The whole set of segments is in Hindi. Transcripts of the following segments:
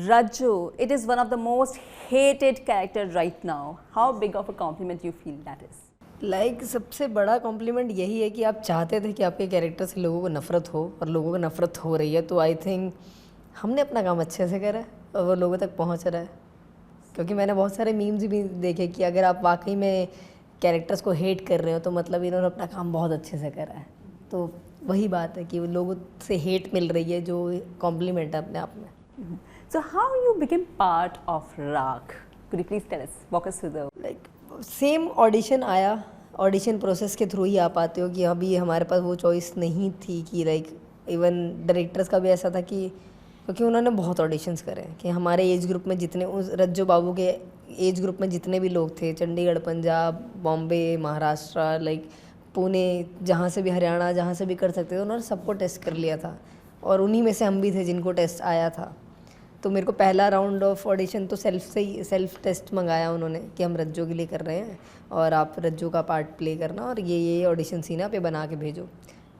Raju, it is one of the most hated character right now. How big of a compliment you feel that is? सबसे बड़ा कॉम्प्लीमेंट यही है कि आप चाहते थे कि आपके कैरेक्टर से लोगों को नफ़रत हो और लोगों को नफ़रत हो रही है, तो आई थिंक हमने अपना काम अच्छे से करा है और वो लोगों तक पहुंच रहा है। क्योंकि मैंने बहुत सारे मीम्स भी देखे कि अगर आप वाकई में कैरेक्टर्स को हेट कर रहे हो तो मतलब इन्होंने अपना काम बहुत अच्छे से करा है। तो वही बात है कि लोगों से हेट मिल रही है, जो कॉम्प्लीमेंट है अपने आप में। So how you became part of Raag? Could you please tell us, walk us through the... same audition आया, ऑडिशन प्रोसेस के थ्रू ही आ पाते हो कि अभी हमारे पास वो चॉइस नहीं थी कि इवन डायरेक्टर्स का भी ऐसा था कि क्योंकि उन्होंने बहुत ऑडिशंस करे कि हमारे एज ग्रुप में जितने उस रज्जो बाबू के एज ग्रुप में जितने भी लोग थे, चंडीगढ़, पंजाब, बॉम्बे, महाराष्ट्र, पुणे, जहाँ से भी, हरियाणा, जहाँ से भी कर सकते थे, उन्होंने सबको टेस्ट कर लिया था और उन्हीं में से हम भी थे जिनको टेस्ट आया था। तो मेरे को पहला राउंड ऑफ ऑडिशन तो सेल्फ टेस्ट मंगाया उन्होंने कि हम रज्जो के लिए कर रहे हैं और आप रज्जो का पार्ट प्ले करना और ये ऑडिशन सीन है, आप ये बना के भेजो।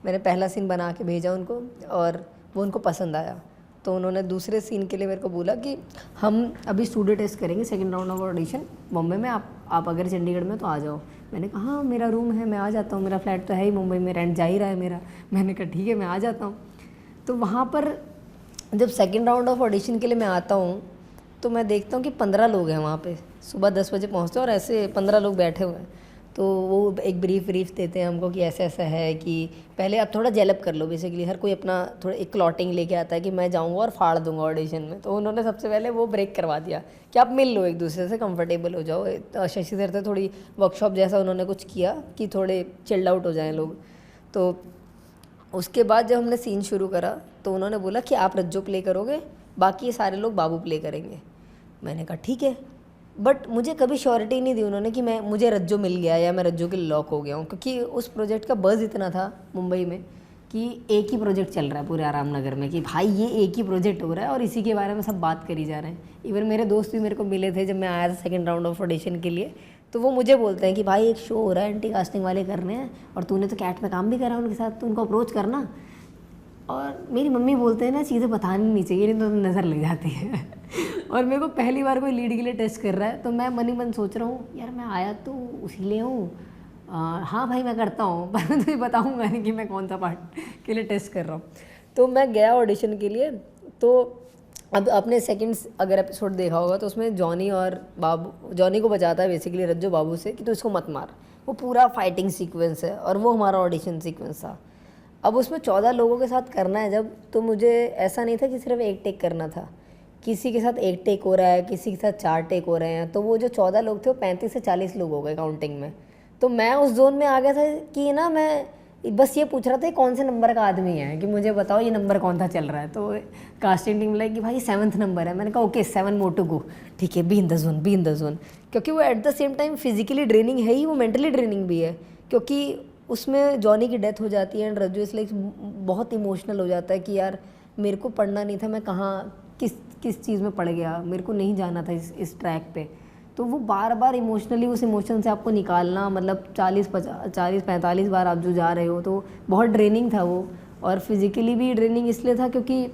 मैंने पहला सीन बना के भेजा उनको और वो उनको पसंद आया। तो उन्होंने दूसरे सीन के लिए मेरे को बोला कि हम अभी स्टूडियो टेस्ट करेंगे, second round of audition Bombay में, आप अगर चंडीगढ़ में तो आ जाओ। मैंने कहा हाँ मेरा रूम है, मैं आ जाता हूँ, मेरा फ्लैट तो है ही मुंबई में, रेंट जा ही रहा है मेरा। मैंने कहा ठीक है मैं आ जाता हूँ। तो वहाँ पर जब सेकंड राउंड ऑफ ऑडिशन के लिए मैं आता हूँ तो मैं देखता हूँ कि 15 लोग हैं वहाँ पे। सुबह 10 बजे पहुँचते हैं और ऐसे 15 लोग बैठे हुए हैं। तो वो एक ब्रीफ देते हैं हमको कि ऐसा ऐसा है कि पहले आप थोड़ा जेलअप कर लो। बेसिकली हर कोई अपना थोड़ा एक क्लॉटिंग लेके आता है कि मैं जाऊँगा और फाड़ दूंगा ऑडिशन में। तो उन्होंने सबसे पहले वो ब्रेक करवा दिया कि आप मिल लो, एक दूसरे से कंफर्टेबल हो जाओ। शशि सर थे, थोड़ी वर्कशॉप जैसा उन्होंने कुछ किया कि थोड़े चिल्ड आउट हो जाएँ लोग। तो उसके बाद जब हमने सीन शुरू करा तो उन्होंने बोला कि आप रज्जो प्ले करोगे, बाकी ये सारे लोग बाबू प्ले करेंगे। मैंने कहा ठीक है, बट मुझे कभी श्योरिटी नहीं दी उन्होंने कि मुझे रज्जो मिल गया या मैं रज्जो के लॉक हो गया हूँ। क्योंकि उस प्रोजेक्ट का बज़ इतना था मुंबई में कि एक ही प्रोजेक्ट चल रहा है पूरे आराम नगर में कि भाई ये एक ही प्रोजेक्ट हो रहा है और इसी के बारे में सब बात करी जा रहे हैं। इवन मेरे दोस्त भी मेरे को मिले थे जब मैं आया था सेकेंड राउंड ऑफ ऑडिशन के लिए, तो वो मुझे बोलते हैं कि भाई एक शो हो रहा है, एंटी कास्टिंग वाले कर रहे हैं और तूने तो कैट में काम भी करा उनके साथ, तो उनको अप्रोच करना। और मेरी मम्मी बोलते हैं ना चीज़ें बतानी नहीं चाहिए, नहीं तो नज़र लग जाती है। और मेरे को पहली बार कोई लीड के लिए टेस्ट कर रहा है तो मैं मन ही मन सोच रहा हूँ यार मैं आया तो उसी लिए हूँ, हाँ भाई मैं करता हूँ, पर तुझे बताऊँगा नहीं कि मैं कौन सा पार्ट के लिए टेस्ट कर रहा हूँ। तो मैं गया ऑडिशन के लिए। तो अब आपने सेकंड अगर एपिसोड देखा होगा तो उसमें जॉनी और बाबू, जॉनी को बचाता है बेसिकली रज्जो बाबू से कि तो इसको मत मार। वो पूरा फाइटिंग सीक्वेंस है और वो हमारा ऑडिशन सीक्वेंस था। अब उसमें 14 लोगों के साथ करना है जब, तो मुझे ऐसा नहीं था कि सिर्फ एक टेक करना था। किसी के साथ एक टेक हो रहा है, किसी के साथ 4 टेक हो रहे हैं। तो वो जो 14 लोग थे वो 35 से 40 लोग हो गए काउंटिंग में। तो मैं उस जोन में आ गया था कि ना मैं बस ये पूछ रहा था कौन से नंबर का आदमी है, कि मुझे बताओ ये नंबर कौन सा चल रहा है। तो कास्टिंग टीम लाइक कि भाई 7th नंबर है। मैंने कहा ओके 7 मोर टू गो, ठीक है, बी इन द जोन। क्योंकि वो at the same time physically draining है ही, वो मेंटली ड्रेनिंग भी है। क्योंकि उसमें जॉनी की डेथ हो जाती है एंड रज्जू इसलिए बहुत इमोशनल हो जाता है कि यार मेरे को पढ़ना नहीं था, मैं कहाँ किस चीज़ में पड़ गया, मेरे को नहीं जाना था इस ट्रैक पे। तो वो बार बार इमोशनली उस इमोशन से आपको निकालना, मतलब 40-45 बार आप जो जा रहे हो, तो बहुत ड्रेनिंग था वो। और फिज़िकली भी ड्रेनिंग इसलिए था क्योंकि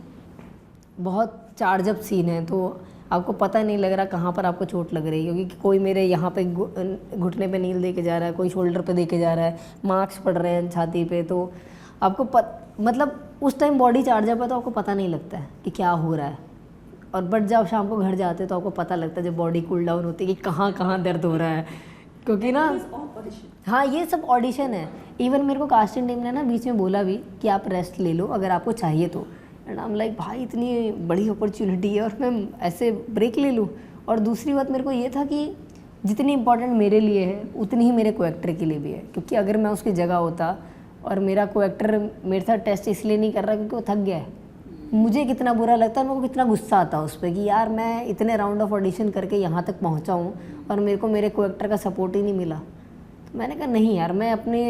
बहुत चार्ज अप सीन है, तो आपको पता नहीं लग रहा कहाँ पर आपको चोट लग रही है। क्योंकि कोई मेरे यहाँ पे घुटने पे नील दे के जा रहा है, कोई शोल्डर पे दे के जा रहा है, मार्क्स पड़ रहे हैं छाती पे। तो आपको मतलब उस टाइम बॉडी चार्ज अप है तो आपको पता नहीं लगता है कि क्या हो रहा है। और बट जब शाम को घर जाते तो आपको पता लगता है जब बॉडी कूल डाउन होती है कि कहाँ कहाँ दर्द हो रहा है। क्योंकि ना हाँ ये सब ऑडिशन है। इवन मेरे को कास्टिंग टीम ने ना बीच में बोला भी कि आप रेस्ट ले लो अगर आपको चाहिए तो। एंड आई एम लाइक भाई इतनी बड़ी अपॉर्चुनिटी है और मैं ऐसे ब्रेक ले लूँ। और दूसरी बात मेरे को ये था कि जितनी इंपॉर्टेंट मेरे लिए है उतनी ही मेरे को एक्टर के लिए भी है। क्योंकि अगर मैं उसकी जगह होता और मेरा को एक्टर मेरे साथ टेस्ट इसलिए नहीं कर रहा क्योंकि वो थक गया है, मुझे कितना बुरा लगता है, मेरे को कितना गुस्सा आता उस पर कि यार मैं इतने राउंड ऑफ ऑडिशन करके यहाँ तक पहुँचा हूँ और मेरे को मेरे को एक्टर का सपोर्ट ही नहीं मिला। तो मैंने कहा नहीं यार, मैं अपने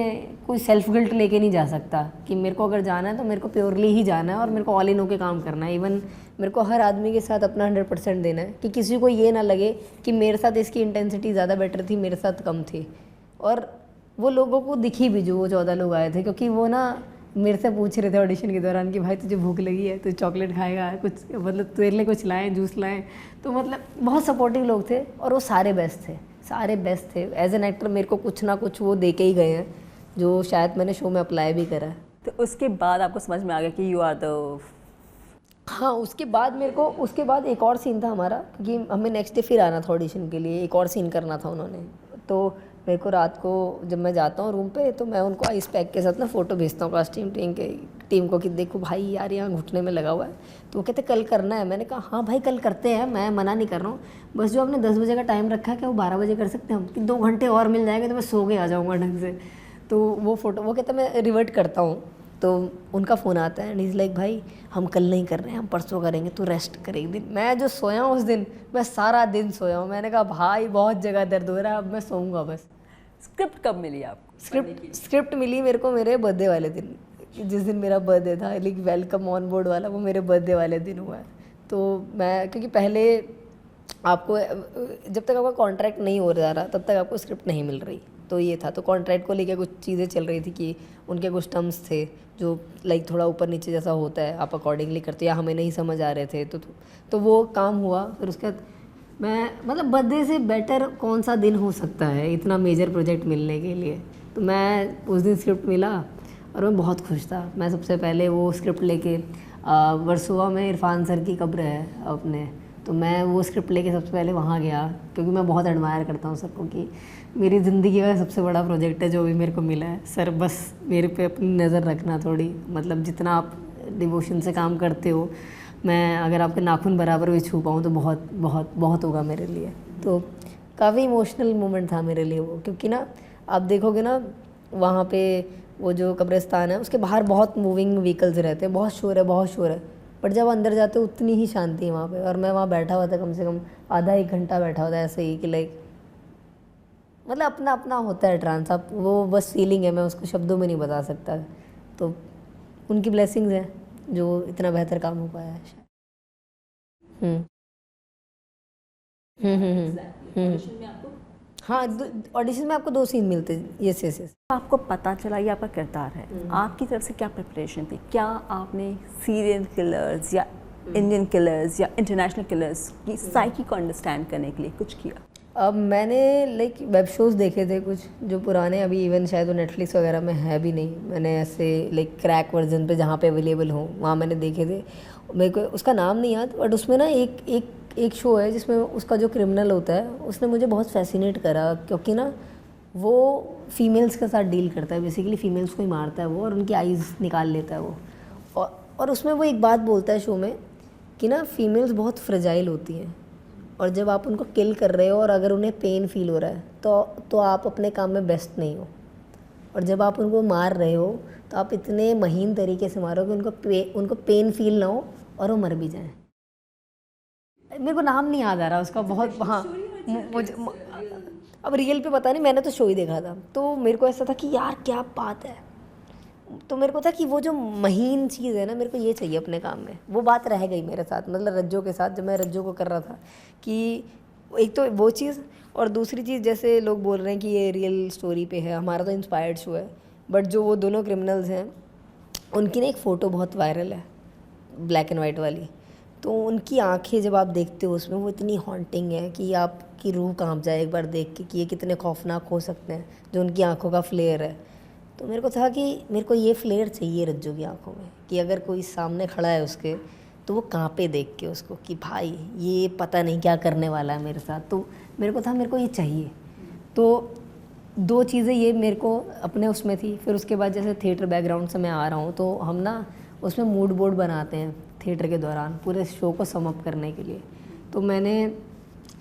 कोई सेल्फ गिल्ट लेके नहीं जा सकता कि मेरे को अगर जाना है तो मेरे को प्योरली ही जाना है और मेरे को ऑल इन होके काम करना है। इवन मेरे को हर आदमी के साथ अपना 100% देना है कि किसी को ये ना लगे कि मेरे साथ इसकी इंटेंसिटी ज़्यादा बेटर थी, मेरे साथ कम थी। और वो लोगों को दिखी भी जो वो 14 लोग आए थे, क्योंकि वो ना मेरे से पूछ रहे थे ऑडिशन के दौरान कि भाई तुझे भूख लगी है, तू चॉकलेट खाएगा, कुछ मतलब तेरे लिए कुछ लाएं, जूस लाएं। तो मतलब बहुत सपोर्टिव लोग थे और वो सारे बेस्ट थे, सारे बेस्ट थे। एज एन एक्टर मेरे को कुछ ना कुछ वो दे के ही गए हैं जो शायद मैंने शो में अप्लाई भी करा है। तो उसके बाद आपको समझ में आ गया कि यू आर द। हाँ, उसके बाद एक और सीन था हमारा, क्योंकि हमें नेक्स्ट डे फिर आना था ऑडिशन के लिए, एक और सीन करना था उन्होंने। तो मेरे को रात को जब मैं जाता हूँ रूम पे तो मैं उनको आइस पैक के साथ ना फ़ोटो भेजता हूँ कास्ट्यूम टीम को कि देखो भाई यार यहाँ घुटने में लगा हुआ है। तो वो कहते कल करना है। मैंने कहा हाँ भाई कल करते हैं, मैं मना नहीं कर रहा हूँ, बस जो आपने 10 बजे का टाइम रखा है क्या वो 12 बजे कर सकते हैं हम, कि 2 घंटे और मिल जाएंगे तो मैं सो के आ जाऊँगा ढंग से। तो वो फ़ोटो वो कहता मैं रिवर्ट करता हूँ। तो उनका फ़ोन आता है एंड इज़ लाइक भाई हम कल नहीं कर रहे हैं, हम परसों करेंगे, तू रेस्ट कर एक दिन। मैं जो सोया हूँ उस दिन, मैं सारा दिन सोया हूँ। मैंने कहा भाई बहुत जगह दर्द हो रहा है, अब मैं सोऊंगा बस। स्क्रिप्ट कब मिली आपको? स्क्रिप्ट मिली मेरे को मेरे बर्थडे वाले दिन, जिस दिन मेरा बर्थडे था, लेकिन वेलकम ऑन बोर्ड वाला वो मेरे बर्थडे वाले दिन हुआ है। तो मैं क्योंकि पहले आपको जब तक आपका कॉन्ट्रैक्ट नहीं हो जा रहा तब तक आपको स्क्रिप्ट नहीं मिल रही। तो ये था, तो कॉन्ट्रैक्ट को लेकर कुछ चीज़ें चल रही थी कि उनके कुछ टर्म्स थे जो लाइक थोड़ा ऊपर नीचे जैसा होता है, आप अकॉर्डिंगली करते या हमें नहीं समझ आ रहे थे। तो वो काम हुआ। फिर उसके बाद मैं मतलब बर्थडे से बेटर कौन सा दिन हो सकता है इतना मेजर प्रोजेक्ट मिलने के लिए। तो मैं उस दिन स्क्रिप्ट मिला और मैं बहुत खुश था। मैं सबसे पहले वो स्क्रिप्ट लेके वर्सोवा में इरफान सर की कब्र है अपने, तो मैं वो स्क्रिप्ट लेके सबसे पहले वहाँ गया, क्योंकि मैं बहुत एडमायर करता हूँ सबको कि मेरी ज़िंदगी का सबसे बड़ा प्रोजेक्ट है जो भी मेरे को मिला है। सर बस मेरे पे अपनी नज़र रखना थोड़ी, मतलब जितना आप डिवोशन से काम करते हो, मैं अगर आपके नाखून बराबर भी छू पाऊँ तो बहुत बहुत बहुत होगा मेरे लिए। तो काफ़ी इमोशनल मोमेंट था मेरे लिए वो, क्योंकि ना आप देखोगे ना वहाँ पे वो जो कब्रिस्तान है उसके बाहर बहुत मूविंग व्हीकल्स रहते हैं, बहुत शोर है, बट जब अंदर जाते हो उतनी ही शांति है वहाँ पे। और मैं वहाँ बैठा हुआ था कम से कम आधा 1 घंटा बैठा हुआ था ऐसे ही कि लाइक मतलब अपना अपना होता है ट्रांस, आप वो बस फीलिंग है, मैं उसको शब्दों में नहीं बता सकता। तो उनकी ब्लेसिंग्स हैं जो इतना बेहतर काम हो पाया है शायद। हम्म हाँ, ऑडिशन में आपको 2 सीन मिलते हैं। Yes yes yes. आपको पता चला ये आपका किरदार है, आपकी तरफ से क्या प्रिपरेशन थी? क्या आपने सीरियल किलर्स या इंडियन किलर्स या इंटरनेशनल किलर्स की साइकी को अंडरस्टैंड करने के लिए कुछ किया? अब मैंने लाइक वेब शोज़ देखे थे कुछ जो पुराने, अभी इवन शायद वो नेटफ्लिक्स वगैरह में है भी नहीं। मैंने ऐसे लाइक क्रैक वर्जन पे जहाँ पे अवेलेबल हो वहाँ मैंने देखे थे। मेरे को उसका नाम नहीं याद, बट उसमें ना एक शो है जिसमें उसका जो क्रिमिनल होता है उसने मुझे बहुत फैसिनेट करा, क्योंकि ना वो फीमेल्स के साथ डील करता है, बेसिकली फीमेल्स को ही मारता है वो और उनकी आइज़ निकाल लेता है वो। और उसमें वो एक बात बोलता है शो में कि ना फीमेल्स बहुत फ्रेजाइल होती हैं, और जब आप उनको किल कर रहे हो और अगर उन्हें पेन फील हो रहा है तो आप अपने काम में बेस्ट नहीं हो। और जब आप उनको मार रहे हो तो आप इतने महीन तरीके से मारो कि उनको पेन फील ना हो और वो मर भी जाएं। मेरे को नाम नहीं याद आ रहा उसका, बहुत हाँ मुझे अब रियल पे पता नहीं, मैंने तो शो ही देखा था। तो मेरे को ऐसा था कि यार क्या बात है, तो मेरे को था कि वो जो महीन चीज़ है ना मेरे को ये चाहिए अपने काम में। वो बात रह गई मेरे साथ, मतलब रज्जो के साथ, जब मैं रज्जो को कर रहा था कि एक तो वो चीज़, और दूसरी चीज़ जैसे लोग बोल रहे हैं कि ये रियल स्टोरी पे है, हमारा तो इंस्पायर्ड शो है, बट जो वो दोनों क्रिमिनल्स हैं उनकी ना एक फ़ोटो बहुत वायरल है, ब्लैक एंड वाइट वाली। तो उनकी आंखें जब आप देखते हो उसमें वो इतनी हॉन्टिंग है कि आपकी रूह कांप जाए एक बार देख के कि ये कितने खौफनाक हो सकते हैं, जो उनकी आंखों का फ्लेयर है। तो मेरे को था कि मेरे को ये फ्लेयर चाहिए रज्जू की आंखों में, कि अगर कोई सामने खड़ा है उसके तो वो कांपे देख के उसको कि भाई ये पता नहीं क्या करने वाला है मेरे साथ। तो मेरे को था मेरे को ये चाहिए। तो 2 चीज़ें ये मेरे को अपने उसमें थी। फिर उसके बाद जैसे थिएटर बैकग्राउंड से मैं आ रहा हूँ तो हम ना उसमें मूड बोर्ड बनाते हैं थिएटर के दौरान पूरे शो को सम अप करने के लिए। तो मैंने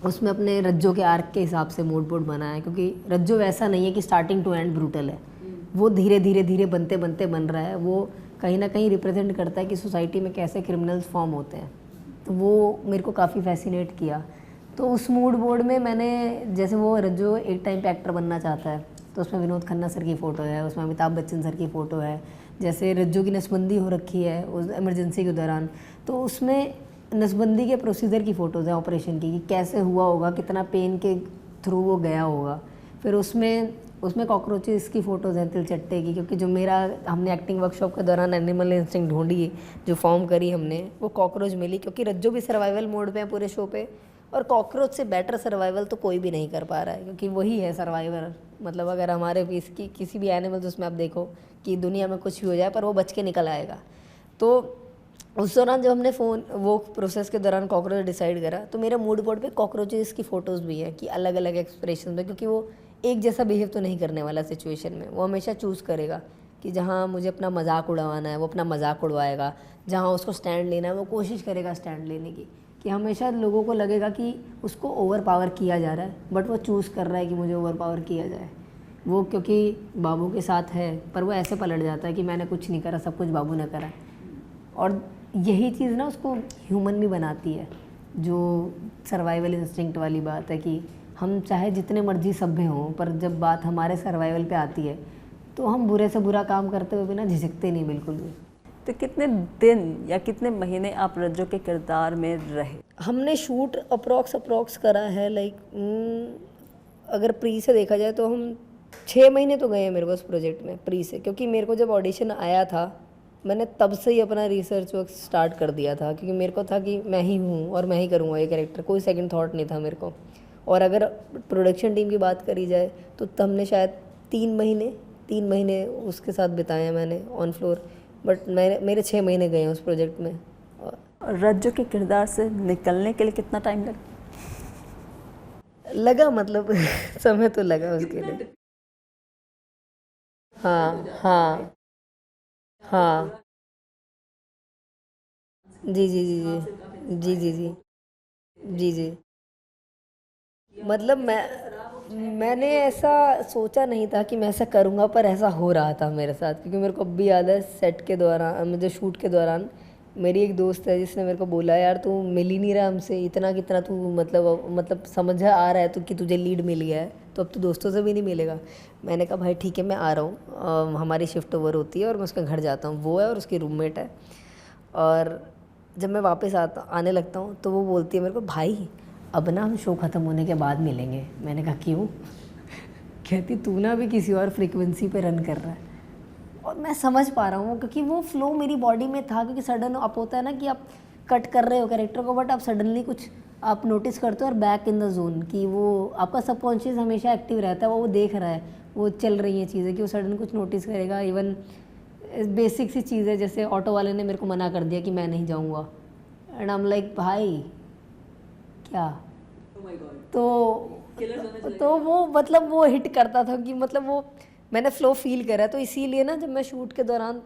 उसमें अपने रज्जो के आर्क के हिसाब से मूड बोर्ड बनाया, क्योंकि रज्जो वैसा नहीं है कि स्टार्टिंग टू एंड ब्रूटल है, वो धीरे धीरे बनते बन रहा है। वो कहीं ना कहीं रिप्रेजेंट करता है कि सोसाइटी में कैसे क्रिमिनल्स फॉर्म होते हैं। तो वो मेरे को काफ़ी फैसिनेट किया। तो उस मूड बोर्ड में मैंने, जैसे वो रज्जो एक टाइम पे एक्टर बनना चाहता है तो उसमें विनोद खन्ना सर की फ़ोटो है, उसमें अमिताभ बच्चन सर की फ़ोटो है। जैसे रज्जो की नसबंदी हो रखी है उस इमरजेंसी के दौरान, तो उसमें नसबंदी के प्रोसीजर की फ़ोटोज़ हैं ऑपरेशन की, कि कैसे हुआ होगा, कितना पेन के थ्रू वो गया होगा। फिर उसमें उसमें कॉकरोचेस की फ़ोटोज़ हैं तिलचट्टे की, क्योंकि जो मेरा हमने एक्टिंग वर्कशॉप के दौरान एनिमल इंस्टिंक्ट ढूंढी, जो फॉर्म करी हमने, वो कॉकरोच मिली, क्योंकि रज्जो भी सर्वाइवल मोड पे है पूरे शो पे, और कॉकरोच से बेटर सर्वाइवल तो कोई भी नहीं कर पा रहा है, क्योंकि वही है सर्वाइवर। मतलब अगर हमारे पीस की किसी भी एनिमल्स उसमें आप देखो कि दुनिया में कुछ भी हो जाए पर वो बच के निकल आएगा। तो उस दौरान जब हमने वो प्रोसेस के दौरान कॉकरोच डिसाइड करा, तो मेरे मूड बोर्ड पे कॉकरोचेस की फ़ोटोज़ भी हैं कि अलग अलग एक्सप्रेशन में, क्योंकि वो एक जैसा बिहेव तो नहीं करने वाला सिचुएशन में, वो हमेशा चूज़ करेगा कि जहाँ मुझे अपना मजाक उड़वाना है वो अपना मजाक उड़वाएगा, जहाँ उसको स्टैंड लेना है वो कोशिश करेगा स्टैंड लेने की, कि हमेशा लोगों को लगेगा कि उसको ओवर पावर किया जा रहा है, बट वो चूज़ कर रहा है कि मुझे ओवर पावर किया जाए। वो क्योंकि बाबू के साथ है, पर वो ऐसे पलट जाता है कि मैंने कुछ नहीं करा, सब कुछ बाबू ने करा। और यही चीज़ ना उसको ह्यूमन भी बनाती है, जो सर्वाइवल इंस्टिंक्ट वाली बात है कि हम चाहे जितने मर्जी सभ्य हों, पर जब बात हमारे सर्वाइवल पे आती है तो हम बुरे से बुरा काम करते हुए भी ना झिझकते नहीं बिल्कुल भी। तो कितने दिन या कितने महीने आप रज्जो के किरदार में रहे? हमने शूट अप्रॉक्स करा है, लाइक अगर प्री से देखा जाए तो हम 6 महीने तो गए हैं मेरे को उस प्रोजेक्ट में प्री से, क्योंकि मेरे को जब ऑडिशन आया था मैंने तब से ही अपना रिसर्च वर्क स्टार्ट कर दिया था, क्योंकि मेरे को था कि मैं ही हूँ और मैं ही करूँगा ये कैरेक्टर, कोई सेकंड थॉट नहीं था मेरे को। और अगर प्रोडक्शन टीम की बात करी जाए तो हमने शायद 3 महीने उसके साथ बिताए हैं मैंने ऑन फ्लोर, बट मेरे 6 महीने गए हैं उस प्रोजेक्ट में। रज्जो के किरदार से निकलने के लिए कितना टाइम लगा मतलब समय तो लगा उसके लिए। हाँ जी। मतलब मैंने ऐसा सोचा नहीं था कि मैं ऐसा करूँगा, पर ऐसा हो रहा था मेरे साथ, क्योंकि मेरे को अब भी याद है सेट के दौरान, मुझे शूट के दौरान मेरी एक दोस्त है जिसने मेरे को बोला, यार तू मिल ही नहीं रहा हमसे, इतना कितना तू मतलब समझ आ रहा है तो कि तुझे लीड मिल गया है, तो अब तू दोस्तों से भी नहीं मिलेगा। मैंने कहा भाई ठीक है मैं आ रहा हूँ, हमारी शिफ्ट ओवर होती है और मैं उसके घर जाता हूँ, वो है और उसकी रूममेट है। और जब मैं वापस आने लगता हूँ तो वो बोलती है मेरे को, भाई अब ना हम शो ख़त्म होने के बाद मिलेंगे। मैंने कहा क्यों? कहती तू ना अभी किसी और फ्रीक्वेंसी पे रन कर रहा है। और मैं समझ पा रहा हूँ, क्योंकि वो फ्लो मेरी बॉडी में था, क्योंकि सडन अप होता है ना कि आप कट कर रहे हो कैरेक्टर को, बट आप सडनली कुछ आप नोटिस करते हो और बैक इन द जोन, कि वो आपका सबकॉन्शियस हमेशा एक्टिव रहता है, वो देख रहा है, वो चल रही हैं चीज़ें कि वो सडन कुछ नोटिस करेगा। इवन बेसिक सी चीज़ है, जैसे ऑटो वाले ने मेरे को मना कर दिया कि मैं नहीं जाऊँगा, एंड आई एम लाइक भाई क्या, तो वो मतलब वो हिट करता था कि मतलब वो मैंने फ़्लो फील करा। तो इसीलिए ना जब मैं शूट के दौरान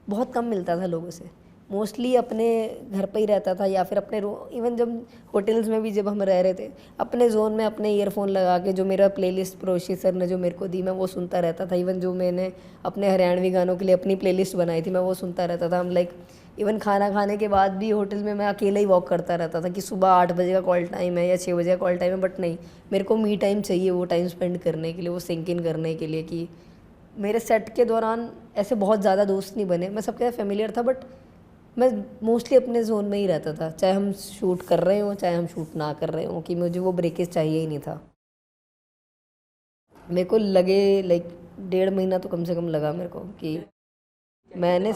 बहुत कम मिलता था लोगों से, मोस्टली अपने घर पे ही रहता था, या फिर अपने इवन जब होटल्स में भी जब हम रह रहे थे अपने जोन में अपने ईयरफोन लगा के, जो मेरा प्लेलिस्ट प्रोशी सर ने जो मेरे को दी मैं वो सुनता रहता था। इवन जो मैंने अपने हरियाणवी गानों के लिए अपनी प्लेलिस्ट बनाई थी मैं वो सुनता रहता था। हम लाइक इवन खाना खाने के बाद भी होटल में मैं अकेले ही वॉक करता रहता था कि सुबह 8 बजे का कॉल टाइम है या 6 बजे का कॉल टाइम है, बट नहीं, मेरे को मी टाइम चाहिए, वो टाइम स्पेंड करने के लिए, वो सिंक इन करने के लिए। कि मेरे सेट के दौरान ऐसे बहुत ज़्यादा दोस्त नहीं बने, मैं सबके साथ फेमिलियर था, बट मैं मोस्टली अपने जोन में ही रहता था, चाहे हम शूट कर रहे हों चाहे हम शूट ना कर रहे हों, कि मुझे वो ब्रेकेज चाहिए ही नहीं था। मेरे को लगे लाइक 1.5 महीना तो कम से कम लगा मेरे को, कि मैंने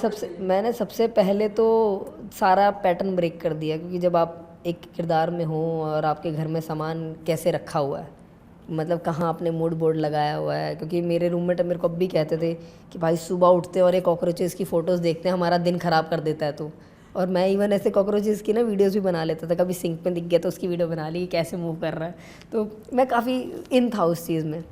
सबसे पहले तो सारा पैटर्न ब्रेक कर दिया, क्योंकि जब आप एक किरदार में हो और आपके घर में सामान कैसे रखा हुआ है, मतलब कहाँ आपने मूड बोर्ड लगाया हुआ है। क्योंकि मेरे रूममेट मेरे को अब भी कहते थे कि भाई सुबह उठते और ये कॉकरोचेस की फ़ोटोज़ देखते हैं हमारा दिन ख़राब कर देता है तो। और मैं इवन ऐसे कॉकरोचेस की ना वीडियोज़ भी बना लेता था, कभी सिंक में दिख गया तो उसकी वीडियो बना ली, कैसे मूव कर रहा है। तो मैं काफ़ी इन था उस चीज़ में,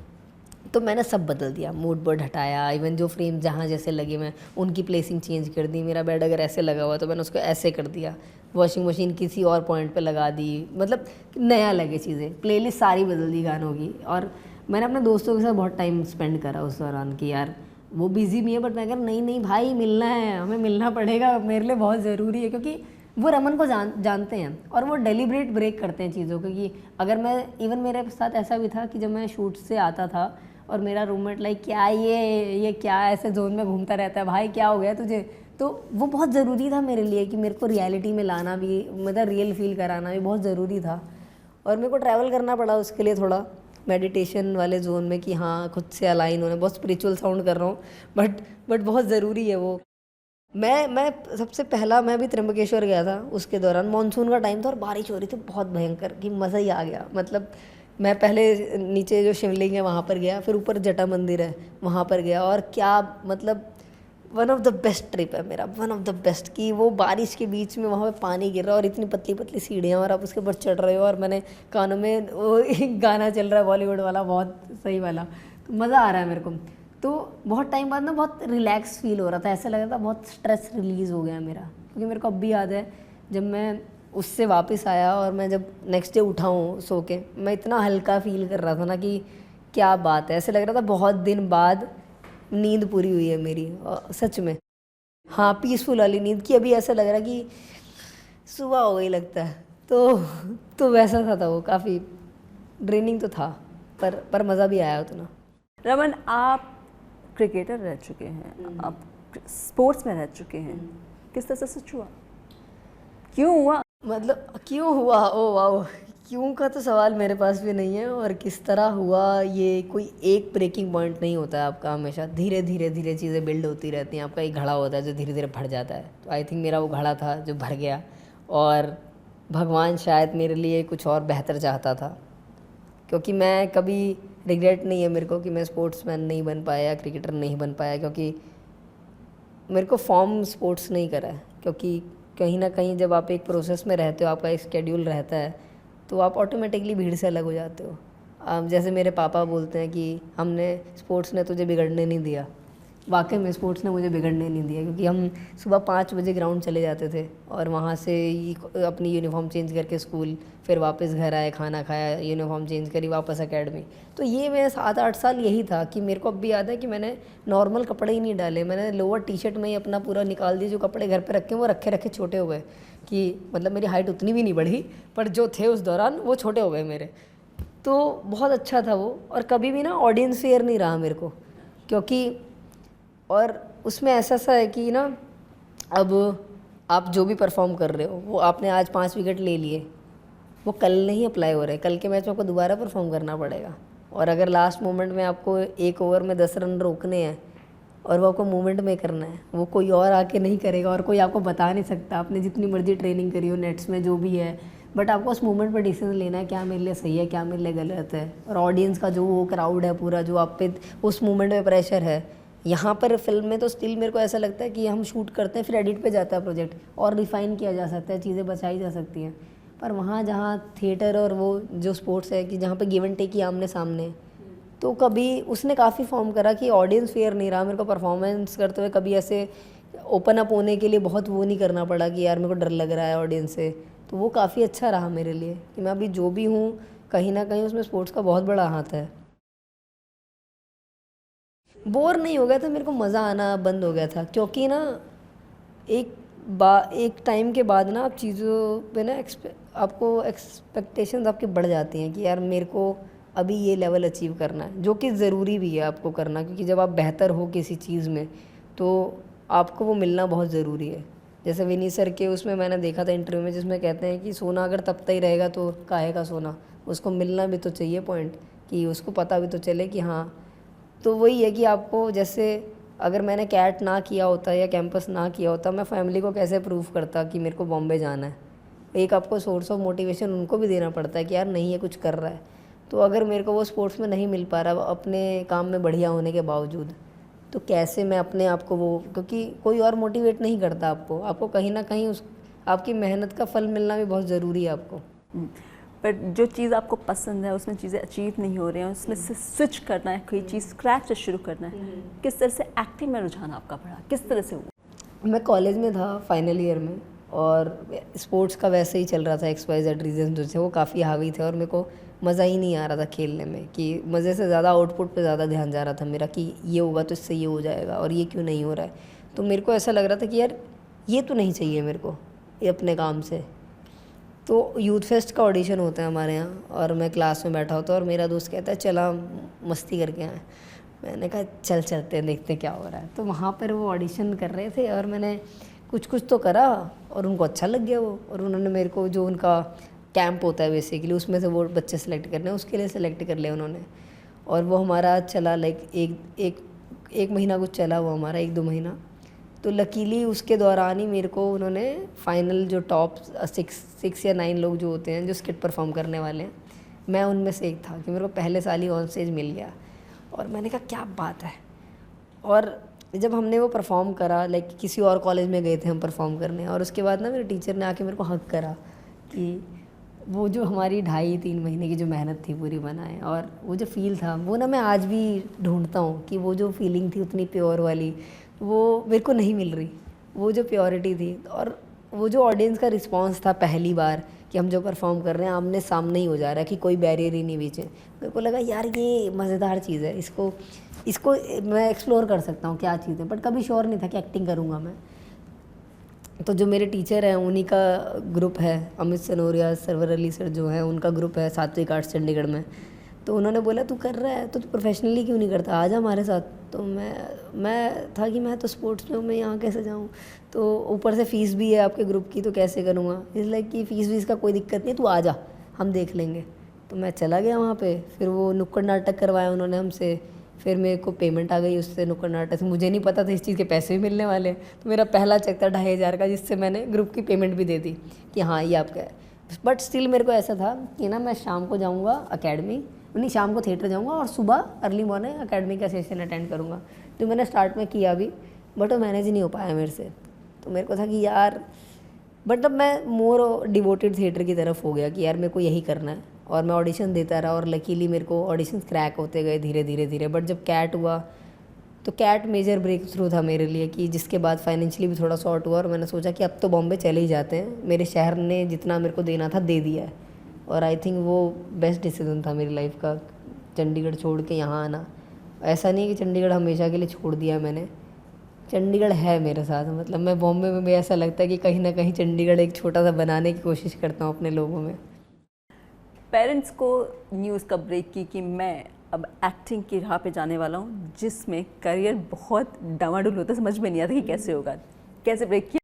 तो मैंने सब बदल दिया, मूड बोर्ड हटाया, इवन जो फ्रेम जहाँ जैसे लगे मैं उनकी प्लेसिंग चेंज कर दी। मेरा बेड अगर ऐसे लगा हुआ तो मैंने उसको ऐसे कर दिया, वॉशिंग मशीन किसी और पॉइंट पे लगा दी, मतलब नया लगे चीज़ें। प्लेलिस्ट सारी बदल दी गानों की। और मैंने अपने दोस्तों के साथ बहुत टाइम स्पेंड करा उस दौरान, कि यार वो बिज़ी भी है, बट मैं कह नहीं भाई मिलना है, हमें मिलना पड़ेगा, मेरे लिए बहुत ज़रूरी है। क्योंकि वो रमन को जानते हैं और वो डेलिब्रेट ब्रेक करते हैं चीज़ों को। कि अगर मैं इवन मेरे साथ ऐसा भी था कि जब मैं शूट से आता था और मेरा रूममेट लाइक क्या ये क्या ऐसे जोन में घूमता रहता है, भाई क्या हो गया तुझे, तो वो बहुत ज़रूरी था मेरे लिए कि मेरे को रियलिटी में लाना भी, मतलब रियल फील कराना भी बहुत ज़रूरी था। और मेरे को ट्रैवल करना पड़ा उसके लिए थोड़ा, मेडिटेशन वाले जोन में कि हाँ खुद से अलाइन होना, बहुत स्पिरिचुअल साउंड कर रहा हूँ बट बहुत ज़रूरी है वो। मैं सबसे पहला मैं भी त्र्यंबकेश्वर गया था, उसके दौरान मानसून का टाइम था और बारिश हो रही थी बहुत भयंकर, कि मज़ा ही आ गया। मतलब मैं पहले नीचे जो शिवलिंग है वहाँ पर गया, फिर ऊपर जटा मंदिर है वहाँ पर गया, और क्या मतलब one of the best trip है मेरा, वन ऑफ द बेस्ट। कि वो बारिश के बीच में वहाँ पे पानी गिर रहा है और इतनी पतली पतली सीढ़ियाँ और आप उसके ऊपर चढ़ रहे हो, और मैंने कानों में वो एक गाना चल रहा है बॉलीवुड वाला, बहुत सही वाला, तो मज़ा आ रहा है मेरे को। तो बहुत टाइम बाद ना बहुत रिलैक्स फील हो रहा था, ऐसा लग रहा था बहुत स्ट्रेस रिलीज़ हो गया मेरा। क्योंकि मेरे को अब भी याद है जब मैं उससे वापस आया और मैं जब नेक्स्ट डे उठा हूँ सो के, मैं इतना हल्का फील कर रहा था ना कि क्या बात है, ऐसे लग रहा था बहुत दिन बाद नींद पूरी हुई है मेरी, सच में। हाँ, पीसफुल वाली नींद की, अभी ऐसा लग रहा कि सुबह हो गई लगता है। तो वैसा था वो, काफ़ी ड्रेनिंग तो था पर मज़ा भी आया उतना। रमन, आप क्रिकेटर रह चुके हैं, आप स्पोर्ट्स में रह चुके हैं, किस तरह से सच हुआ, क्यों हुआ? मतलब क्यों हुआ, ओ वाह, क्यों का तो सवाल मेरे पास भी नहीं है, और किस तरह हुआ ये कोई एक ब्रेकिंग पॉइंट नहीं होता है आपका, हमेशा धीरे धीरे धीरे चीज़ें बिल्ड होती रहती हैं। आपका एक घड़ा होता है जो धीरे धीरे भर जाता है, तो आई थिंक मेरा वो घड़ा था जो भर गया, और भगवान शायद मेरे लिए कुछ और बेहतर चाहता था। क्योंकि मैं कभी रिग्रेट नहीं है मेरे को कि मैं स्पोर्ट्समैन नहीं बन पाया, क्रिकेटर नहीं बन पाया, क्योंकि मेरे को फॉर्म स्पोर्ट्स नहीं करा है। क्योंकि कहीं ना कहीं जब आप एक प्रोसेस में रहते हो, आपका एक स्केड्यूल रहता है, तो आप ऑटोमेटिकली भीड़ से अलग हो जाते हो। आप जैसे मेरे पापा बोलते हैं कि हमने स्पोर्ट्स ने तुझे बिगड़ने नहीं दिया, वाकई में स्पोर्ट्स ने मुझे बिगड़ने नहीं दिया। क्योंकि हम सुबह 5 बजे ग्राउंड चले जाते थे और वहाँ से अपनी यूनिफॉर्म चेंज करके स्कूल, फिर वापस घर आए, खाना खाया, यूनिफॉर्म चेंज करी, वापस एकेडमी। तो ये मैं 7-8 साल यही था कि मेरे को अब भी याद है कि मैंने नॉर्मल कपड़े ही नहीं डाले, मैंने लोअर टी शर्ट में ही अपना पूरा निकाल दिया। जो कपड़े घर पे रखे वो रखे छोटे हो गए, कि मतलब मेरी हाइट उतनी भी नहीं बढ़ी, पर जो थे उस दौरान वो छोटे हो गए मेरे। तो बहुत अच्छा था वो, और कभी भी ना ऑडियंस फेयर नहीं रहा मेरे को। क्योंकि और उसमें ऐसा सा है कि ना, अब आप जो भी परफॉर्म कर रहे हो, वो आपने आज 5 विकेट ले लिए, वो कल नहीं अप्लाई हो रहे, कल के मैच में आपको दोबारा परफॉर्म करना पड़ेगा। और अगर लास्ट मोमेंट में आपको एक ओवर में 10 रन रोकने हैं और वो आपको मोमेंट में करना है, वो कोई और आके नहीं करेगा, और कोई आपको बता नहीं सकता। आपने जितनी मर्जी ट्रेनिंग करी हो नेट्स में, जो भी है, बट आपको उस मोमेंट पर डिसीजन लेना है, क्या मेरे लिए सही है, क्या मेरे लिए गलत है। और ऑडियंस का जो वो क्राउड है पूरा, जो आप पे उस मोमेंट में प्रेशर है। यहाँ पर फिल्म में तो स्टिल मेरे को ऐसा लगता है कि हम शूट करते हैं, फिर एडिट पे जाता है प्रोजेक्ट, और रिफ़ाइन किया जा सकता है, चीज़ें बचाई जा सकती हैं। पर वहाँ जहाँ थिएटर और वो जो स्पोर्ट्स है कि जहाँ पे गिव एंड टेक ही आमने सामने, तो कभी उसने काफ़ी फॉर्म करा कि ऑडियंस फेयर नहीं रहा मेरे को। परफॉर्मेंस करते हुए कभी ऐसे ओपन अप होने के लिए बहुत वो नहीं करना पड़ा कि यार मेरे को डर लग रहा है ऑडियंस से। तो वो काफ़ी अच्छा रहा मेरे लिए कि मैं अभी जो भी हूँ, कहीं ना कहीं उसमें स्पोर्ट्स का बहुत बड़ा हाथ है। बोर नहीं हो गया था, मेरे को मज़ा आना बंद हो गया था। क्योंकि ना एक टाइम के बाद ना आप चीज़ों पे ना आपको एक्सपेक्टेशंस आपकी बढ़ जाती हैं कि यार मेरे को अभी ये लेवल अचीव करना है, जो कि ज़रूरी भी है आपको करना। क्योंकि जब आप बेहतर हो किसी चीज़ में तो आपको वो मिलना बहुत ज़रूरी है। जैसे विनी सर के उसमें मैंने देखा था इंटरव्यू में, जिसमें कहते हैं कि सोना अगर तपता ही रहेगा तो काहे का सोना, उसको मिलना भी तो चाहिए पॉइंट, कि उसको पता भी तो चले कि हाँ। तो वही है कि आपको, जैसे अगर मैंने कैट ना किया होता या कैंपस ना किया होता, मैं फैमिली को कैसे प्रूव करता कि मेरे को बॉम्बे जाना है। एक आपको सोर्स ऑफ मोटिवेशन उनको भी देना पड़ता है कि यार नहीं, ये कुछ कर रहा है। तो अगर मेरे को वो स्पोर्ट्स में नहीं मिल पा रहा अपने काम में बढ़िया होने के बावजूद, तो कैसे मैं अपने आप को वो, क्योंकि कोई और मोटिवेट नहीं करता आपको कहीं ना कहीं उस आपकी मेहनत का फल मिलना भी बहुत ज़रूरी है आपको। पर जो चीज़ आपको पसंद है उसमें चीज़ें अचीव नहीं हो रही हैं, उसमें से स्विच करना है, कोई चीज़ स्क्रैच से शुरू करना है, किस तरह से एक्टिंग में रुझान आपका बढ़ा, किस तरह से हुआ? मैं कॉलेज में था फाइनल ईयर में, और स्पोर्ट्स का वैसे ही चल रहा था, XYZ रीज़न जो थे वो काफ़ी हावी थे, और मेरे को मज़ा ही नहीं आ रहा था खेलने में। कि मज़े से ज़्यादा आउटपुट पे ज़्यादा ध्यान जा रहा था मेरा, कि ये होगा तो इससे ये हो जाएगा, और ये क्यों नहीं हो रहा है। तो मेरे को ऐसा लग रहा था कि यार ये तो नहीं चाहिए मेरे को ये अपने काम से। तो यूथ फेस्ट का ऑडिशन होता है हमारे यहाँ, और मैं क्लास में बैठा होता और मेरा दोस्त कहता है चला मस्ती करके आए। मैंने कहा चलते हैं, देखते क्या हो रहा है। तो वहाँ पर वो ऑडिशन कर रहे थे और मैंने कुछ तो करा और उनको अच्छा लग गया वो, और उन्होंने मेरे को जो उनका कैंप होता है बेसिकली, उसमें से वो बच्चे सेलेक्ट करने हैं, उसके लिए सेलेक्ट कर लिया उन्होंने। और वो हमारा चला लाइक एक महीना कुछ चला वो हमारा, 1-2 महीना। तो लकीली उसके दौरान ही मेरे को उन्होंने फाइनल जो टॉप 6 या 9 लोग जो होते हैं जो स्किट परफॉर्म करने वाले हैं, मैं उनमें से एक था कि मेरे को पहले साल ही ऑन स्टेज मिल गया। और मैंने कहा क्या बात है। और जब हमने वो परफॉर्म करा, लाइक किसी और कॉलेज में गए थे हम परफॉर्म करने, और उसके बाद ना मेरे टीचर ने आके मेरे को हक करा कि वो जो हमारी 2.5-3 महीने की जो मेहनत थी पूरी बनाए, और वो जो फील था वो ना मैं आज भी ढूंढता हूँ कि वो जो फीलिंग थी उतनी प्योर वाली वो मेरे को नहीं मिल रही, वो जो प्योरिटी थी। और वो जो ऑडियंस का रिस्पांस था पहली बार कि हम जो परफॉर्म कर रहे हैं आमने सामने ही हो जा रहा है कि कोई बैरियर ही नहीं बीच में, मेरे को लगा यार ये मज़ेदार चीज़ है, इसको मैं एक्सप्लोर कर सकता हूँ क्या चीज़ है। बट कभी श्योर नहीं था कि एक्टिंग करूँगा मैं। तो जो मेरे टीचर हैं उन्हीं का ग्रुप है, अमित सनोरिया, सरवर अली सर जो है उनका ग्रुप है सात्विक आर्ट्स चंडीगढ़ में। तो उन्होंने बोला तू कर रहा है तो तू प्रोफेशनली क्यों नहीं करता, आ जा हमारे साथ। तो मैं था कि मैं तो स्पोर्ट्स में हूँ, मैं यहाँ कैसे जाऊँ, तो ऊपर से फ़ीस भी है आपके ग्रुप की तो कैसे करूँगा। इसलिए कि फ़ीस का कोई दिक्कत नहीं, तू आ जा हम देख लेंगे। तो मैं चला गया वहाँ पे। फिर वो नुक्कड़ नाटक करवाया उन्होंने हमसे, फिर मेरे को पेमेंट आ गई उससे नुक्कड़ नाटक से। मुझे नहीं पता था इस चीज़ के पैसे भी मिलने वाले हैं। तो मेरा पहला चेक था 2,500 का, जिससे मैंने ग्रुप की पेमेंट भी दे दी कि हाँ ये आपका है। बट स्टिल मेरे को ऐसा था कि ना मैं शाम को जाऊँगा अकेडमी, नहीं शाम को थिएटर जाऊँगा और सुबह अर्ली मॉर्निंग अकेडमी का सेशन अटेंड करूँगा। तो मैंने स्टार्ट में किया भी, बट वो मैनेज नहीं हो पाया मेरे से। तो मेरे को था कि यार, बट अब मैं मोर डिवोटेड थिएटर की तरफ हो गया कि यार मेरे को यही करना है। और मैं ऑडिशन देता रहा और लकीली मेरे को ऑडिशन क्रैक होते गए धीरे धीरे। बट जब कैट हुआ तो कैट मेजर ब्रेक थ्रू था मेरे लिए, कि जिसके बाद फाइनेंशियली भी थोड़ा सॉर्ट हुआ और मैंने सोचा कि अब तो बॉम्बे चले ही जाते हैं, मेरे शहर ने जितना मेरे को देना था दे दिया है। और आई थिंक वो बेस्ट डिसीजन था मेरी लाइफ का, चंडीगढ़ छोड़ के यहाँ आना। ऐसा नहीं कि चंडीगढ़ हमेशा के लिए छोड़ दिया मैंने, चंडीगढ़ है मेरे साथ। मतलब मैं बॉम्बे में भी ऐसा लगता है कि कहीं ना कहीं चंडीगढ़ एक छोटा सा बनाने की कोशिश करता हूँ अपने लोगों में। पेरेंट्स को न्यूज़ कब ब्रेक की कि मैं अब एक्टिंग की राह पे जाने वाला हूँ, जिसमें करियर बहुत डामाडोल होता है, समझ में नहीं आता कि कैसे होगा, कैसे ब्रेक किया?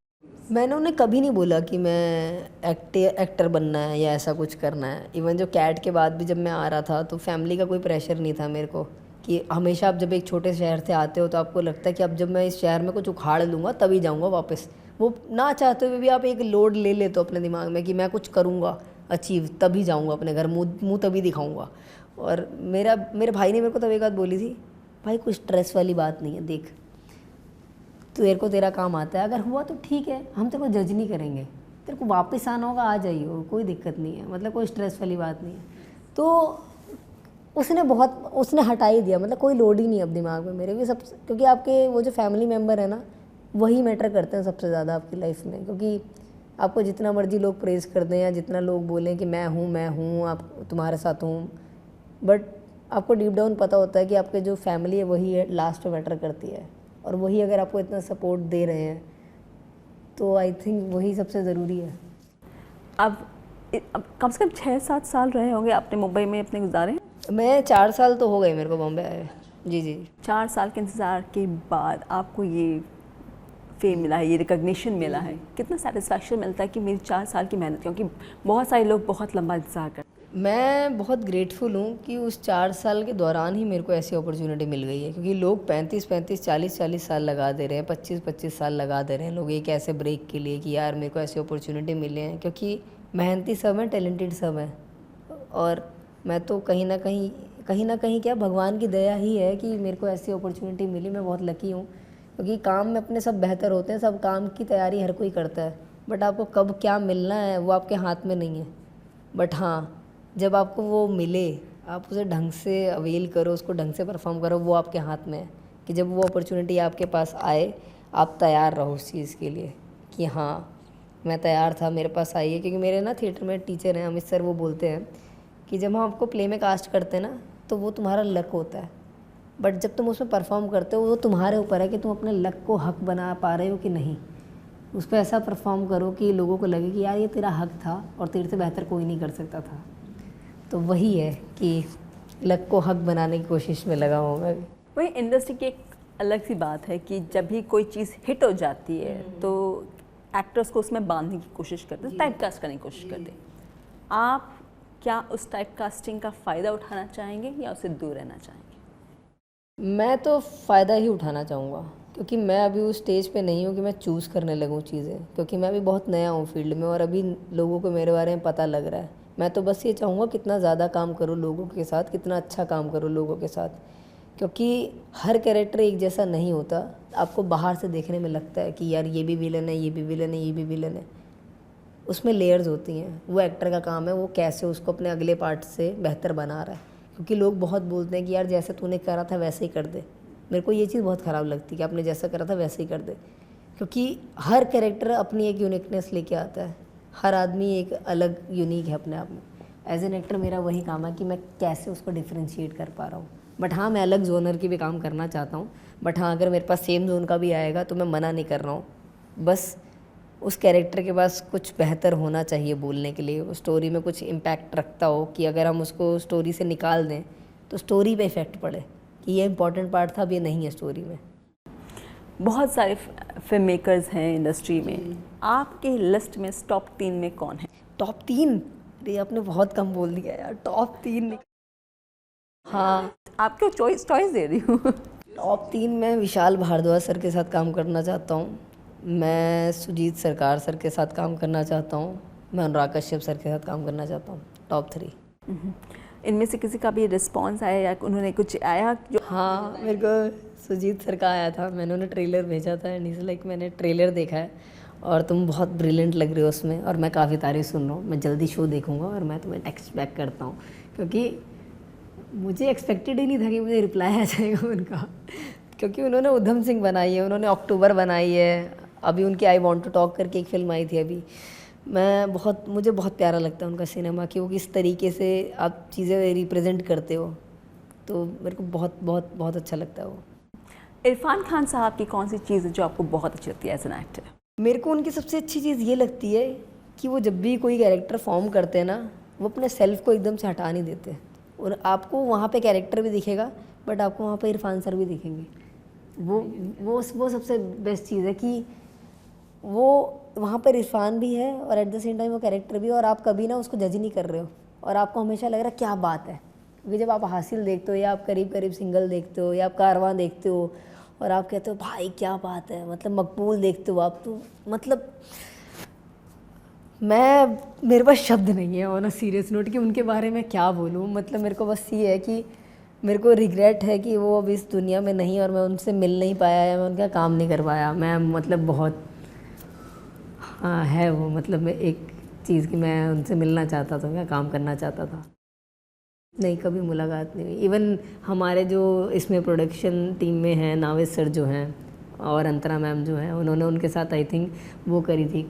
मैंने उन्हें कभी नहीं बोला कि मैं एक्टर बनना है या ऐसा कुछ करना है। इवन जो कैट के बाद भी जब मैं आ रहा था तो फैमिली का कोई प्रेशर नहीं था मेरे को, कि हमेशा आप जब एक छोटे शहर से आते हो तो आपको लगता है कि अब जब मैं इस शहर में कुछ उखाड़ लूँगा तभी जाऊँगा वापस। वो ना चाहते हुए भी आप एक लोड ले लेते हो अपने दिमाग में कि मैं कुछ करूँगा अचीव, तभी जाऊँगा अपने घर, मुँह तभी दिखाऊँगा। और मेरे भाई ने मेरे को तब एक बात बोली थी, भाई कोई स्ट्रेस वाली बात नहीं है, देख तेरे को तेरा काम आता है, अगर हुआ तो ठीक है, हम तेरे को जज नहीं करेंगे, तेरे को वापस आना होगा आ जाइए, कोई दिक्कत नहीं है, मतलब कोई स्ट्रेस वाली बात नहीं है। तो उसने हटा ही दिया, मतलब कोई लोड ही नहीं अब दिमाग में मेरे भी सब, क्योंकि आपके वो जो फैमिली मेम्बर है ना वही मैटर करते हैं सबसे ज़्यादा आपकी लाइफ में। क्योंकि आपको जितना मर्जी लोग प्रेज़ कर दें या जितना लोग बोलें कि मैं हूँ आप तुम्हारे साथ हूँ, बट आपको डीप डाउन पता होता है कि आपके जो फैमिली है वही लास्ट में मैटर करती है। और वही अगर आपको इतना सपोर्ट दे रहे हैं तो आई थिंक वही सबसे ज़रूरी है। अब कम से कम 6-7 साल रहे होंगे आपने मुंबई में अपने गुजारे? मैं 4 साल तो हो गए मेरे को बॉम्बे आए। जी। 4 साल के इंतज़ार के बाद आपको ये फेम मिला है, ये रिकग्निशन मिला है, कितना सेटिस्फैक्शन मिलता है कि मेरी 4 साल की मेहनत, क्योंकि बहुत सारे लोग बहुत लंबा इंतज़ार करते हैं। मैं बहुत ग्रेटफुल हूँ कि उस 4 साल के दौरान ही मेरे को ऐसी अपॉर्चुनिटी मिल गई है, क्योंकि लोग 35-35, 40-40 साल लगा दे रहे हैं, 25-25 साल लगा दे रहे हैं लोग एक ऐसे ब्रेक के लिए कि यार मेरे को ऐसी अपॉर्चुनिटी मिले हैं। क्योंकि मेहनती सब हैं, टैलेंटेड सब हैं, और मैं तो कहीं ना कहीं क्या भगवान की दया ही है कि मेरे को ऐसी अपॉर्चुनिटी मिली। मैं बहुत लकी हूँ, क्योंकि काम में अपने सब बेहतर होते हैं, सब काम की तैयारी हर कोई करता है, बट आपको कब क्या मिलना है वो आपके हाथ में नहीं है। बट हाँ, जब आपको वो मिले आप उसे ढंग से अवेल करो, उसको ढंग से परफॉर्म करो, वो आपके हाथ में है कि जब वो अपॉर्चुनिटी आपके पास आए आप तैयार रहो उस चीज़ के लिए कि हाँ मैं तैयार था, मेरे पास आई है। क्योंकि मेरे ना थिएटर में टीचर हैं अमित सर, वो बोलते हैं कि जब हम आपको प्ले में कास्ट करते हैं ना तो वो तुम्हारा लक होता है, बट जब तुम उसमें परफॉर्म करते हो वो तुम्हारे ऊपर है कि तुम अपने लक को हक बना पा रहे हो कि नहीं। उस पर ऐसा परफॉर्म करो कि लोगों को लगे कि यार ये तेरा हक था और तेरे से बेहतर कोई नहीं कर सकता था। तो वही है कि लक को हक बनाने की कोशिश में लगा हूँ मैं। वही इंडस्ट्री की एक अलग सी बात है कि जब भी कोई चीज़ हिट हो जाती है तो एक्टर्स को उसमें बांधने की कोशिश करते हैं, टाइप कास्ट करने की कोशिश करते हैं। आप क्या उस टाइप कास्टिंग का फ़ायदा उठाना चाहेंगे या उससे दूर रहना चाहेंगे? मैं तो फ़ायदा ही उठाना चाहूँगा, क्योंकि मैं अभी उस स्टेज पे नहीं हूँ कि मैं चूज़ करने लगूँ चीज़ें, क्योंकि मैं अभी बहुत नया हूँ फील्ड में और अभी लोगों को मेरे बारे में पता लग रहा है। मैं तो बस ये चाहूँगा कितना ज़्यादा काम करूँ लोगों के साथ, कितना अच्छा काम करूँ लोगों के साथ, क्योंकि हर कैरेक्टर एक जैसा नहीं होता। आपको बाहर से देखने में लगता है कि यार ये भी विलन है, ये भी विलन है, ये भी विलन है। उसमें लेयर्स होती हैं। वो एक्टर का काम है वो कैसे उसको अपने अगले पार्ट से बेहतर बना रहा है, क्योंकि लोग बहुत बोलते हैं कि यार जैसे तूने करा था वैसे ही कर दे। मेरे को ये चीज़ बहुत ख़राब लगती है कि आपने जैसा करा था वैसे ही कर दे, क्योंकि हर कैरेक्टर अपनी एक यूनिकनेस लेके आता है। हर आदमी एक अलग यूनिक है अपने आप में। एज एन एक्टर मेरा वही काम है कि मैं कैसे उसको डिफ्रेंशिएट कर पा रहा हूँ। बट हाँ, मैं अलग जोनर की भी काम करना चाहता हूँ। बट हाँ, अगर मेरे पास सेम जोन का भी आएगा तो मैं मना नहीं कर रहा हूँ। बस उस कैरेक्टर के पास कुछ बेहतर होना चाहिए बोलने के लिए, स्टोरी में कुछ इम्पैक्ट रखता हो कि अगर हम उसको स्टोरी से निकाल दें तो स्टोरी पे इफ़ेक्ट पड़े कि ये इंपॉर्टेंट पार्ट था, अब ये नहीं है स्टोरी में। बहुत सारे फिल्म मेकर्स हैं इंडस्ट्री में, आपके लिस्ट में टॉप 3 में कौन है? टॉप 3? अरे आपने बहुत कम बोल दिया यार, टॉप 3। हाँ, आपको चॉइस दे रही हूँ। टॉप 3 में विशाल भारद्वाज सर के साथ काम करना चाहता हूँ, मैं सुजीत सरकार सर के साथ काम करना चाहता हूँ, मैं अनुराग कश्यप सर के साथ काम करना चाहता हूँ। टॉप 3। इनमें से किसी का भी रिस्पॉन्स आया या उन्होंने कुछ आया जो? हाँ, मेरे को सुजीत सर का आया था, मैंने उन्हें ट्रेलर भेजा था एंड इज़ लाइक मैंने ट्रेलर देखा है और तुम बहुत ब्रिलियंट लग रहे हो उसमें और मैं काफ़ी तारीफ सुन रहा हूँ। मैं जल्दी शो देखूँगा और मैं तुम्हें टेक्स्ट बैक करता हूँ, क्योंकि मुझे एक्सपेक्टेड ही नहीं था कि मुझे रिप्लाई आ जाएगा उनका, क्योंकि उन्होंने उधम सिंह बनाई है, उन्होंने अक्टूबर बनाई है, अभी उनकी आई वॉन्ट टू टॉक करके एक फ़िल्म आई थी अभी। मुझे बहुत प्यारा लगता है उनका सिनेमा कि वो किस तरीके से आप चीज़ें रिप्रेजेंट करते हो, तो मेरे को बहुत बहुत बहुत अच्छा लगता है वो। इरफान खान साहब की कौन सी चीज़ है जो आपको बहुत अच्छी लगती है एज एन एक्टर? मेरे को उनकी सबसे अच्छी चीज़ ये लगती है कि वो जब भी कोई कैरेक्टर फॉर्म करते हैं ना, वो अपने सेल्फ को एकदम से हटा नहीं देते और आपको वहाँ पे कैरेक्टर भी दिखेगा बट आपको वहाँ पे इरफान सर भी दिखेंगे। वो सबसे बेस्ट चीज़ है कि वो वहाँ पर इरफान भी है और एट द सेम टाइम वो कैरेक्टर भी है और आप कभी ना उसको जज नहीं कर रहे हो और आपको हमेशा लग रहा है क्या बात है। क्योंकि जब आप हासिल देखते हो या आप करीब करीब सिंगल देखते हो या आप कारवां देखते हो और आप कहते हो भाई क्या बात है, मतलब मकबूल देखते हो आप, तो मतलब मेरे पास शब्द नहीं है ऑन अ सीरियस नोट कि उनके बारे में क्या बोलूँ। मतलब मेरे को बस ये है कि मेरे को रिग्रेट है कि वो अब इस दुनिया में नहीं और मैं उनसे मिल नहीं पाया या मैं उनका काम नहीं कर पाया। मैं मतलब बहुत हाँ है वो, मतलब मैं एक चीज़ कि मैं उनसे मिलना चाहता था, मैं काम करना चाहता था। नहीं, कभी मुलाकात नहीं हुई। इवन हमारे जो इसमें प्रोडक्शन टीम में हैं नावेद सर जो हैं और अंतरा मैम जो हैं, उन्होंने उनके साथ आई थिंक वो करी थी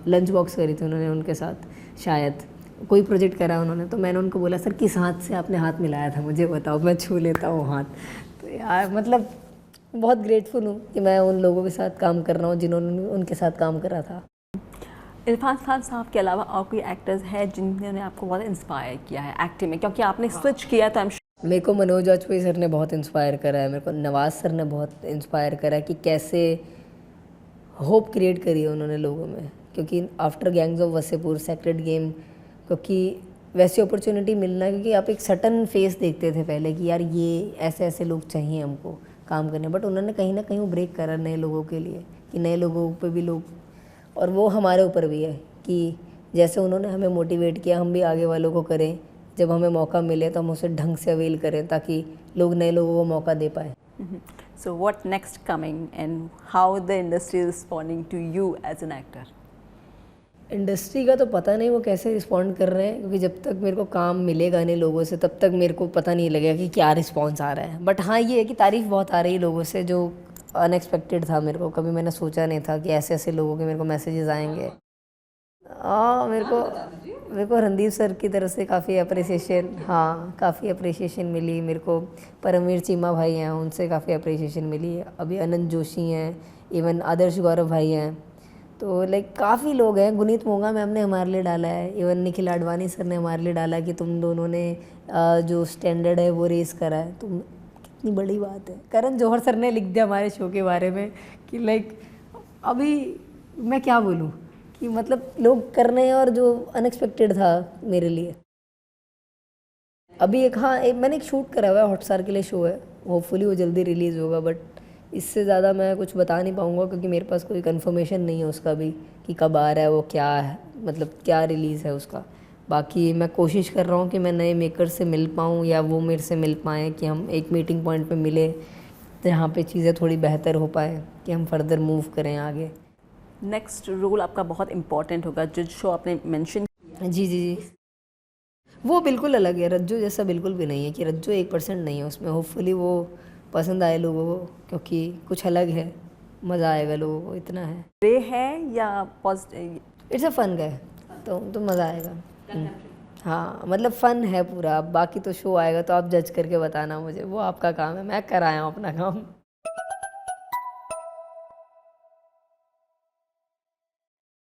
लंच बॉक्स करी थी उन्होंने उनके साथ, शायद कोई प्रोजेक्ट करा उन्होंने। तो मैंने उनको बोला सर किस हाथ से आपने हाथ मिलाया था मुझे बताओ, मैं छू लेता हूँ हाथ। तो यार मतलब बहुत ग्रेटफुल हूँ कि मैं उन लोगों के साथ काम कर रहा हूँ जिन्होंने उनके साथ काम करा था। इरफान खान साहब के अलावा और कोई एक्टर्स हैं जिन्होंने आपको बहुत इंस्पायर किया है एक्टिंग में, क्योंकि आपने स्विच किया था? मेरे को मनोज वाजपेयी सर ने बहुत इंस्पायर करा है, मेरे को नवाज़ सर ने बहुत इंस्पायर करा है कि कैसे होप क्रिएट करी है उन्होंने लोगों में। क्योंकि after gangs of Wasseypur, sacred game, क्योंकि वैसी अपॉर्चुनिटी मिलना, क्योंकि आप एक सटन फेस देखते थे पहले कि यार ये ऐसे ऐसे लोग चाहिए हमको काम करने, बट उन्होंने कहीं ना कहीं वो ब्रेक करा नए लोगों के लिए कि नए लोगों पे भी लोग, और वो हमारे ऊपर भी है कि जैसे उन्होंने हमें मोटिवेट किया हम भी आगे वालों को करें, जब हमें मौका मिले तो हम उसे ढंग से अवेल करें ताकि लोग नए लोगों को मौका दे पाए। So what next coming and how the industry is responding to you as an actor? Industry का तो पता नहीं वो कैसे रिस्पॉन्ड कर रहे हैं, क्योंकि जब तक मेरे को काम मिलेगा नहीं लोगों से तब तक मेरे को पता नहीं लगेगा कि क्या रिस्पॉन्स आ रहा है। बट हाँ ये है कि तारीफ़ बहुत आ रही है लोगों से, जो अनएक्सपेक्टेड था। मेरे को कभी मैंने सोचा नहीं था कि ऐसे ऐसे लोगों के मेरे को मैसेजेस आएंगे। मेरे को रणदीप सर की तरफ से काफ़ी अप्रिसिएशन, हाँ काफ़ी अप्रिसिएशन मिली मेरे को। परमवीर चीमा भाई हैं उनसे काफ़ी अप्रिसिएशन मिली। अभी अनंत जोशी हैं, इवन आदर्श गौरव भाई हैं, तो लाइक काफ़ी लोग हैं। गुनीत मोंगा मैम ने हमारे लिए डाला है, इवन निखिल आडवाणी सर ने हमारे लिए डाला कि तुम दोनों ने जो स्टैंडर्ड है वो रेस करा है, तुम कितनी बड़ी बात है। करण जौहर सर ने लिख दिया हमारे शो के बारे में कि लाइक अभी मैं क्या बोलूँ कि मतलब लोग कर रहे हैं और जो अनएक्सपेक्टेड था मेरे लिए। अभी एक मैंने एक शूट करा हुआ है, हॉटस्टार के लिए शो है, होपफुली वो जल्दी रिलीज़ होगा, बट इससे ज़्यादा मैं कुछ बता नहीं पाऊँगा क्योंकि मेरे पास कोई कंफर्मेशन नहीं है उसका भी कि कब आ रहा है, वो क्या है, मतलब क्या रिलीज़ है उसका। बाकी मैं कोशिश कर रहा हूँ कि मैं नए मेकर से मिल पाऊँ या वो मेरे से मिल पाएँ, कि हम एक मीटिंग पॉइंट पे मिले जहाँ पे चीज़ें थोड़ी बेहतर हो पाए, कि हम फर्दर मूव करें आगे। नेक्स्ट रोल आपका बहुत इम्पॉर्टेंट होगा, जो शो आपने मेंशन। जी जी जी, वो बिल्कुल अलग है, रज्जू जैसा बिल्कुल भी नहीं है, कि रज्जू 1% नहीं है उसमें। होपफुली वो पसंद आए लोगों को, क्योंकि कुछ अलग है, मज़ा आएगा लोगों को, इतना है। रे है या पॉजिटिव? इट्स अ फन है, तो मज़ा आएगा। हाँ मतलब फ़न है पूरा। अब बाकी तो शो आएगा तो आप जज करके बताना मुझे, वो आपका काम है, मैं कर आया हूँ अपना काम।